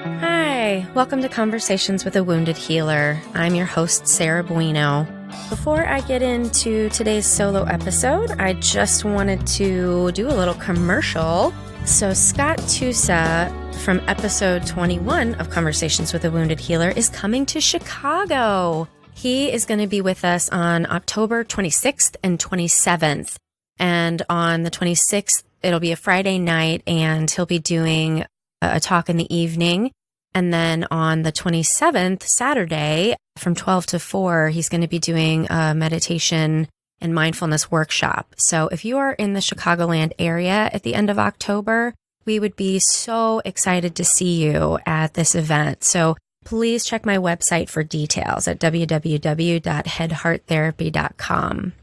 Hi, welcome to Conversations with a Wounded Healer. I'm your host, Sarah Bueno. Before I get into today's solo episode, I just wanted to do a little commercial. So Scott Tusa from episode 21 of Conversations with a Wounded Healer is coming to Chicago. He is going to be with us on October 26th and 27th. And on the 26th, it'll be a Friday night, and he'll be doing a talk in the evening. And then on the 27th, Saturday, from 12 to 4, he's going to be doing a meditation and mindfulness workshop. So if you are in the Chicagoland area at the end of October, we would be so excited to see you at this event. So please check my website for details at www.headhearttherapy.com.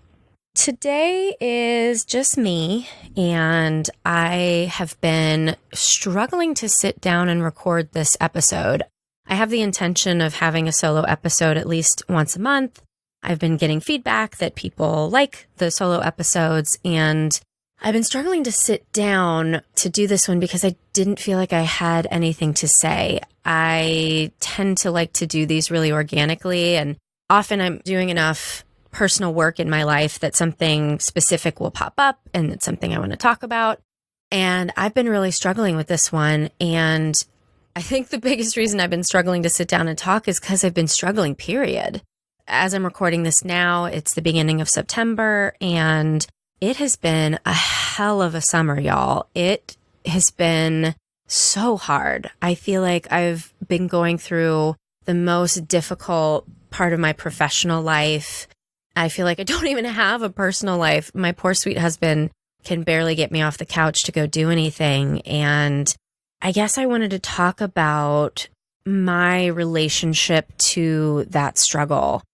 Today is just me, and I have been struggling to sit down and record this episode. I have the intention of having a solo episode at least once a month. I've been getting feedback that people like the solo episodes, and I've been struggling to sit down to do this one because I didn't feel like I had anything to say. I tend to like to do these really organically, and often I'm doing enough personal work in my life that something specific will pop up and it's something I want to talk about. And I've been really struggling with this one. And I think the biggest reason I've been struggling to sit down and talk is because I've been struggling, period. As I'm recording this now, it's the beginning of September, and it has been a hell of a summer, y'all. It has been so hard. I feel like I've been going through the most difficult part of my professional life. I feel like I don't even have a personal life. My poor sweet husband can barely get me off the couch to go do anything. And I guess I wanted to talk about my relationship to that struggle.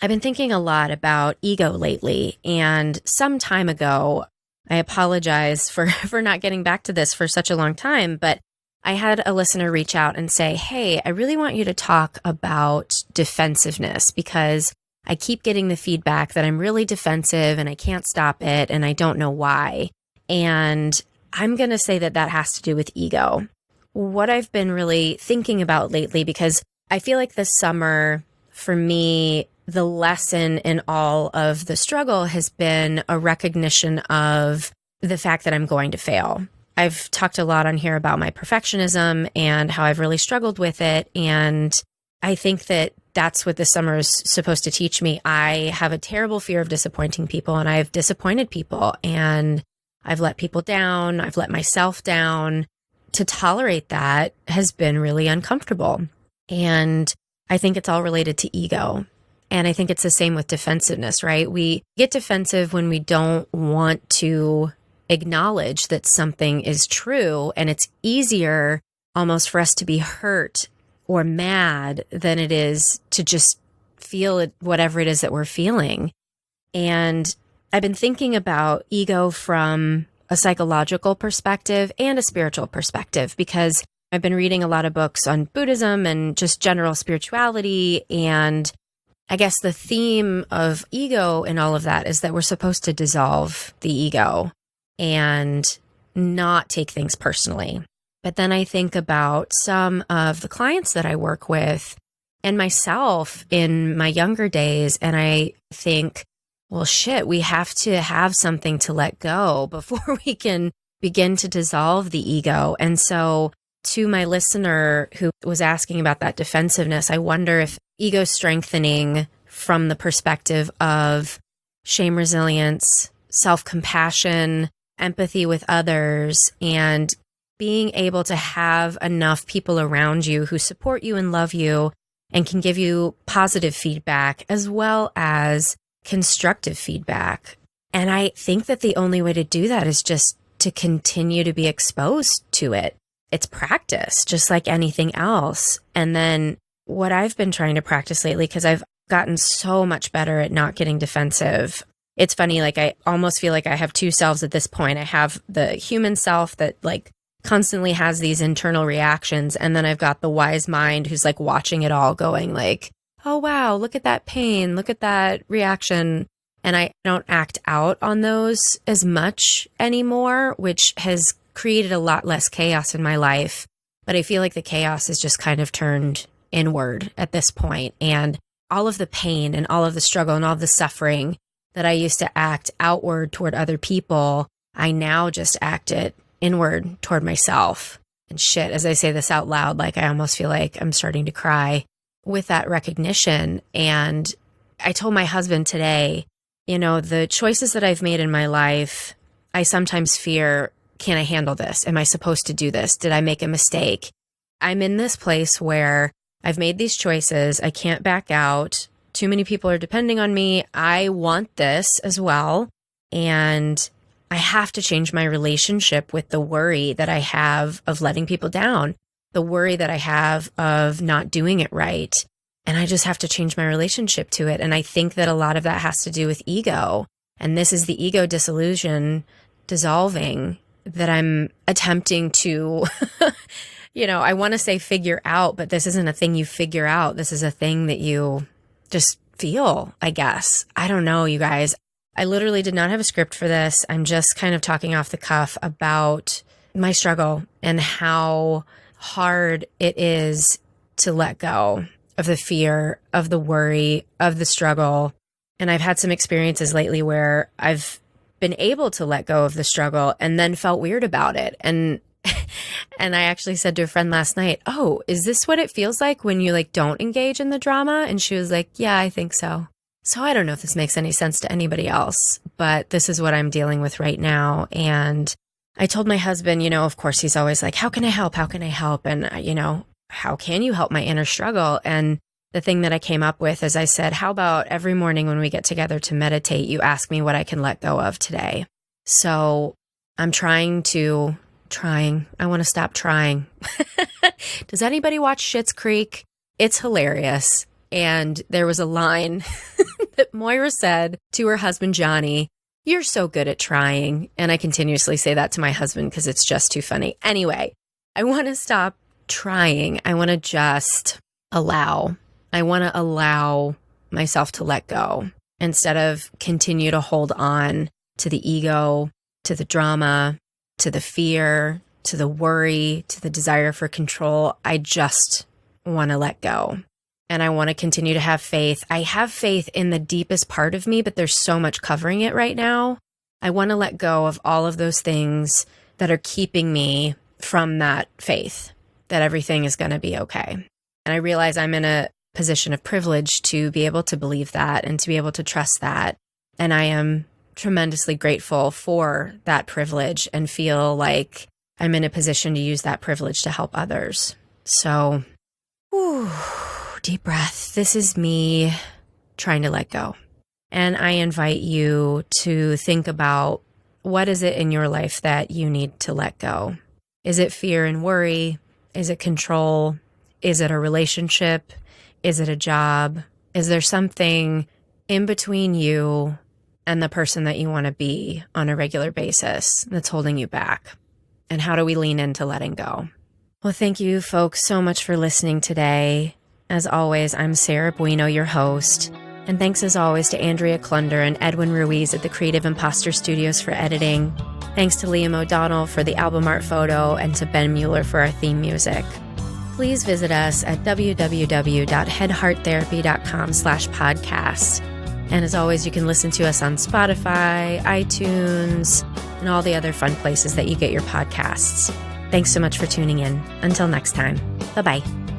I've been thinking a lot about ego lately. And some time ago, I apologize for not getting back to this for such a long time, but I had a listener reach out and say, hey, I really want you to talk about defensiveness, because I keep getting the feedback that I'm really defensive and I can't stop it and I don't know why. And I'm going to say that that has to do with ego. What I've been really thinking about lately, because I feel like this summer, for me, the lesson in all of the struggle has been a recognition of the fact that I'm going to fail. I've talked a lot on here about my perfectionism and how I've really struggled with it. And I think that that's what this summer is supposed to teach me. I have a terrible fear of disappointing people, and I've disappointed people, and I've let people down. I've let myself down. To tolerate that has been really uncomfortable. And I think it's all related to ego. And I think it's the same with defensiveness, right? We get defensive when we don't want to acknowledge that something is true, and it's easier almost for us to be hurt or mad than it is to just feel it, whatever it is that we're feeling. And I've been thinking about ego from a psychological perspective and a spiritual perspective, because I've been reading a lot of books on Buddhism and just general spirituality. And I guess the theme of ego and all of that is that we're supposed to dissolve the ego and not take things personally. But then I think about some of the clients that I work with and myself in my younger days, and I think, well, shit, we have to have something to let go before we can begin to dissolve the ego. And so to my listener who was asking about that defensiveness, I wonder if ego strengthening from the perspective of shame resilience, self-compassion, empathy with others, and being able to have enough people around you who support you and love you and can give you positive feedback as well as constructive feedback. And I think that the only way to do that is just to continue to be exposed to it. It's practice, just like anything else. And then what I've been trying to practice lately, because I've gotten so much better at not getting defensive. It's funny, like I almost feel like I have two selves at this point. I have the human self that like constantly has these internal reactions. And then I've got the wise mind who's like watching it all going like, oh, wow, look at that pain. Look at that reaction. And I don't act out on those as much anymore, which has created a lot less chaos in my life. But I feel like the chaos is just kind of turned inward at this point. And all of the pain and all of the struggle and all of the suffering that I used to act outward toward other people, I now just act it inward toward myself. And shit, as I say this out loud, like I almost feel like I'm starting to cry with that recognition. And I told my husband today, the choices that I've made in my life, I sometimes fear, can I handle this? Am I supposed to do this? Did I make a mistake? I'm in this place where I've made these choices. I can't back out. Too many people are depending on me. I want this as well. And I have to change my relationship with the worry that I have of letting people down, the worry that I have of not doing it right. And I just have to change my relationship to it. And I think that a lot of that has to do with ego. And this is the ego disillusion dissolving that I'm attempting to, I want to say figure out, but this isn't a thing you figure out. This is a thing that you just feel, I guess. I don't know, you guys. I literally did not have a script for this. I'm just kind of talking off the cuff about my struggle and how hard it is to let go of the fear, of the worry, of the struggle. And I've had some experiences lately where I've been able to let go of the struggle and then felt weird about it. And I actually said to a friend last night, oh, is this what it feels like when you don't engage in the drama? And she was like, yeah, I think so. So I don't know if this makes any sense to anybody else, but this is what I'm dealing with right now. And I told my husband, of course, he's always like, how can I help? How can I help? And, how can you help my inner struggle? And the thing that I came up with is I said, how about every morning when we get together to meditate, you ask me what I can let go of today? So I'm trying. I want to stop trying. Does anybody watch Schitt's Creek? It's hilarious. And there was a line that Moira said to her husband, Johnny, you're so good at trying. And I continuously say that to my husband because it's just too funny. Anyway, I want to stop trying. I want to just allow. I want to allow myself to let go instead of continue to hold on to the ego, to the drama, to the fear, to the worry, to the desire for control. I just want to let go. And I want to continue to have faith. I have faith in the deepest part of me, but there's so much covering it right now. I want to let go of all of those things that are keeping me from that faith that everything is going to be okay. And I realize I'm in a position of privilege to be able to believe that and to be able to trust that. And I am tremendously grateful for that privilege and feel like I'm in a position to use that privilege to help others. So, deep breath. This is me trying to let go. And I invite you to think about, what is it in your life that you need to let go? Is it fear and worry? Is it control? Is it a relationship? Is it a job? Is there something in between you and the person that you want to be on a regular basis that's holding you back? And how do we lean into letting go? Well, thank you folks so much for listening today. As always, I'm Sarah Bueno, your host. And thanks as always to Andrea Klunder and Edwin Ruiz at the Creative Imposter Studios for editing. Thanks to Liam O'Donnell for the album art photo and to Ben Mueller for our theme music. Please visit us at www.headhearttherapy.com/podcast. And as always, you can listen to us on Spotify, iTunes, and all the other fun places that you get your podcasts. Thanks so much for tuning in. Until next time, bye-bye.